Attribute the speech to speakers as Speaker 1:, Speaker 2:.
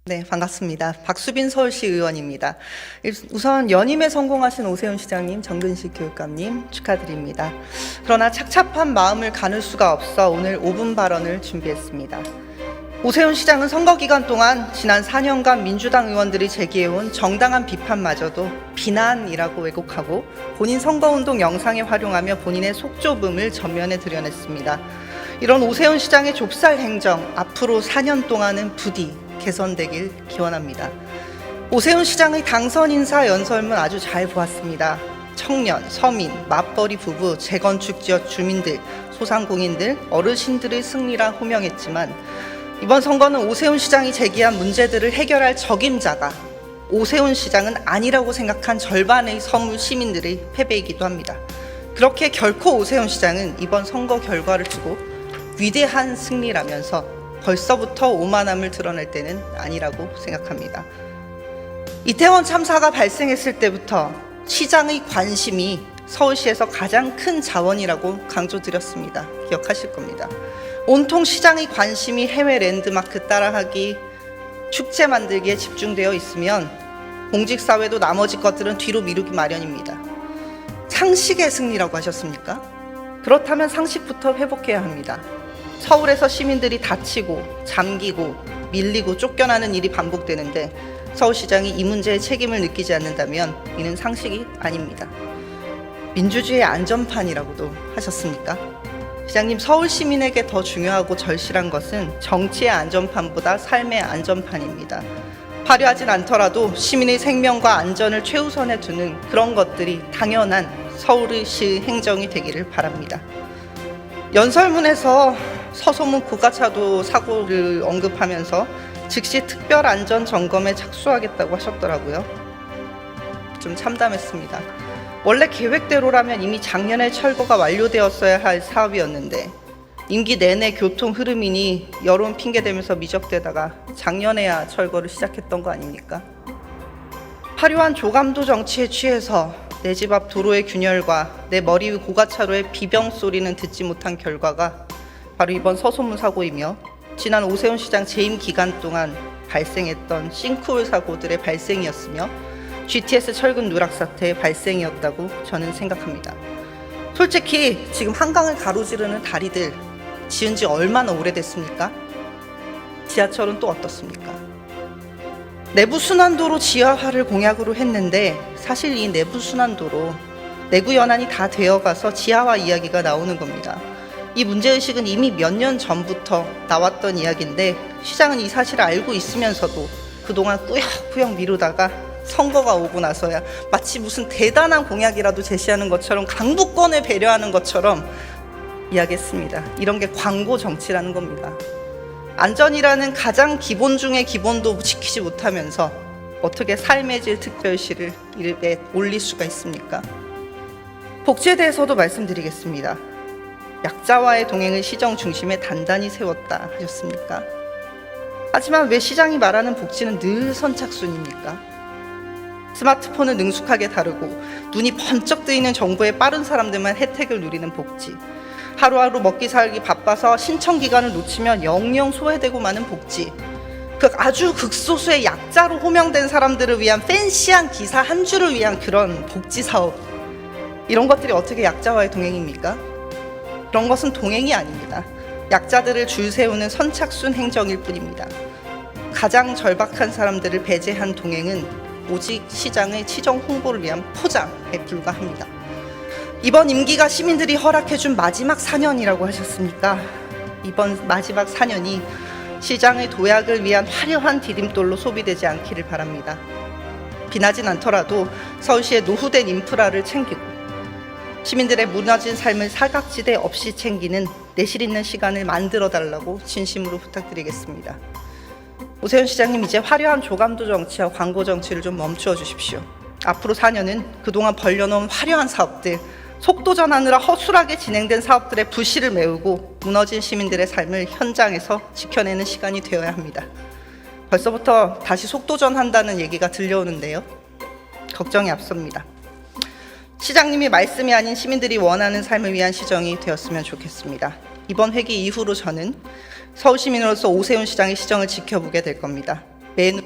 Speaker 1: 네, 반갑습니다. 박수빈 서울시 의원입니다. 우선 연임에 성공하신 오세훈 시장님, 정근식 교육감님 축하드립니다. 그러나 착잡한 마음을 가눌 수가 없어 오늘 5분 발언을 준비했습니다. 오세훈 시장은 선거 기간 동안 지난 4년간 민주당 의원들이 제기해온 정당한 비판마저도 비난이라고 왜곡하고 본인 선거운동 영상에 활용하며 본인의 속좁음을 전면에 드러냈습니다. 이런 오세훈 시장의 좁쌀 행정, 앞으로 4년 동안은 부디 개선되길 기원합니다. 오세훈 시장의 당선 인사 연설문 아주 잘 보았습니다. 청년, 서민, 맞벌이 부부, 재건축 지역 주민들, 소상공인들, 어르신들의 승리라 호명했지만 이번 선거는 오세훈 시장이 제기한 문제들을 해결할 적임자가 오세훈 시장은 아니라고 생각한 절반의 서울 시민들의 패배이기도 합니다. 그렇게 결코 오세훈 시장은 이번 선거 결과를 두고 위대한 승리라면서 벌써부터 오만함을 드러낼 때는 아니라고 생각합니다. 이태원 참사가 발생했을 때부터 시장의 관심이 서울시에서 가장 큰 자원이라고 강조드렸습니다. 기억하실 겁니다. 온통 시장의 관심이 해외 랜드마크 따라하기, 축제 만들기에 집중되어 있으면 공직사회도 나머지 것들은 뒤로 미루기 마련입니다. 상식의 승리라고 하셨습니까? 그렇다면 상식부터 회복해야 합니다. 서울에서 시민들이 다치고 잠기고 밀리고 쫓겨나는 일이 반복되는데 서울시장이 이 문제에 책임을 느끼지 않는다면 이는 상식이 아닙니다. 민주주의의 안전판이라고도 하셨습니까? 시장님, 서울 시민에게 더 중요하고 절실한 것은 정치의 안전판보다 삶의 안전판입니다. 화려하진 않더라도 시민의 생명과 안전을 최우선에 두는 그런 것들이 당연한 서울시 행정이 되기를 바랍니다. 연설문에서 서소문 고가차도 사고를 언급하면서 즉시 특별 안전 점검에 착수하겠다고 하셨더라고요. 좀 참담했습니다. 원래 계획대로라면 이미 작년에 철거가 완료되었어야 할 사업이었는데 임기 내내 교통 흐름이니 여론 핑계대면서 미적대다가 작년에야 철거를 시작했던 거 아닙니까? 화려한 조감도 정치에 취해서 내 집 앞 도로의 균열과 내 머리 위 고가차로의 비병 소리는 듣지 못한 결과가 바로 이번 서소문 사고이며 지난 오세훈 시장 재임 기간 동안 발생했던 싱크홀 사고들의 발생이었으며 GTS 철근 누락 사태의 발생이었다고 저는 생각합니다. 솔직히 지금 한강을 가로지르는 다리들 지은 지 얼마나 오래됐습니까? 지하철은 또 어떻습니까? 내부순환도로 지하화를 공약으로 했는데 사실 이 내부순환도로 내구 연안이 다 되어가서 지하화 이야기가 나오는 겁니다. 이 문제의식은 이미 몇 년 전부터 나왔던 이야기인데 시장은 이 사실을 알고 있으면서도 그동안 꾸역꾸역 미루다가 선거가 오고 나서야 마치 무슨 대단한 공약이라도 제시하는 것처럼 강북권을 배려하는 것처럼 이야기했습니다. 이런 게 광고 정치라는 겁니다. 안전이라는 가장 기본 중의 기본도 지키지 못하면서 어떻게 삶의 질 특별시를 입에 올릴 수가 있습니까? 복지에 대해서도 말씀드리겠습니다. 약자와의 동행을 시정 중심에 단단히 세웠다 하셨습니까? 하지만 왜 시장이 말하는 복지는 늘 선착순입니까? 스마트폰을 능숙하게 다루고 눈이 번쩍 뜨이는 정보에 빠른 사람들만 혜택을 누리는 복지, 하루하루 먹기 살기 바빠서 신청 기간을 놓치면 영영 소외되고 마는 복지, 그 아주 극소수의 약자로 호명된 사람들을 위한 팬시한 기사 한 줄을 위한 그런 복지 사업, 이런 것들이 어떻게 약자와의 동행입니까? 그런 것은 동행이 아닙니다. 약자들을 줄 세우는 선착순 행정일 뿐입니다. 가장 절박한 사람들을 배제한 동행은 오직 시장의 치정 홍보를 위한 포장에 불과합니다. 이번 임기가 시민들이 허락해준 마지막 4년이라고 하셨습니까? 이번 마지막 4년이 시장의 도약을 위한 화려한 디딤돌로 소비되지 않기를 바랍니다. 비나진 않더라도 서울시의 노후된 인프라를 챙기고 시민들의 무너진 삶을 사각지대 없이 챙기는 내실 있는 시간을 만들어달라고 진심으로 부탁드리겠습니다. 오세훈 시장님, 이제 화려한 조감도 정치와 광고 정치를 좀 멈추어 주십시오. 앞으로 4년은 그동안 벌려놓은 화려한 사업들, 속도 전환으로 허술하게 진행된 사업들의 부실을 메우고 무너진 시민들의 삶을 현장에서 지켜내는 시간이 되어야 합니다. 벌써부터 다시 속도 전환한다는 얘기가 들려오는데요. 걱정이 앞섭니다. 시장님이 말씀이 아닌 시민들이 원하는 삶을 위한 시정이 되었으면 좋겠습니다. 이번 회기 이후로 저는 서울시민으로서 오세훈 시장의 시정을 지켜보게 될 겁니다. 맨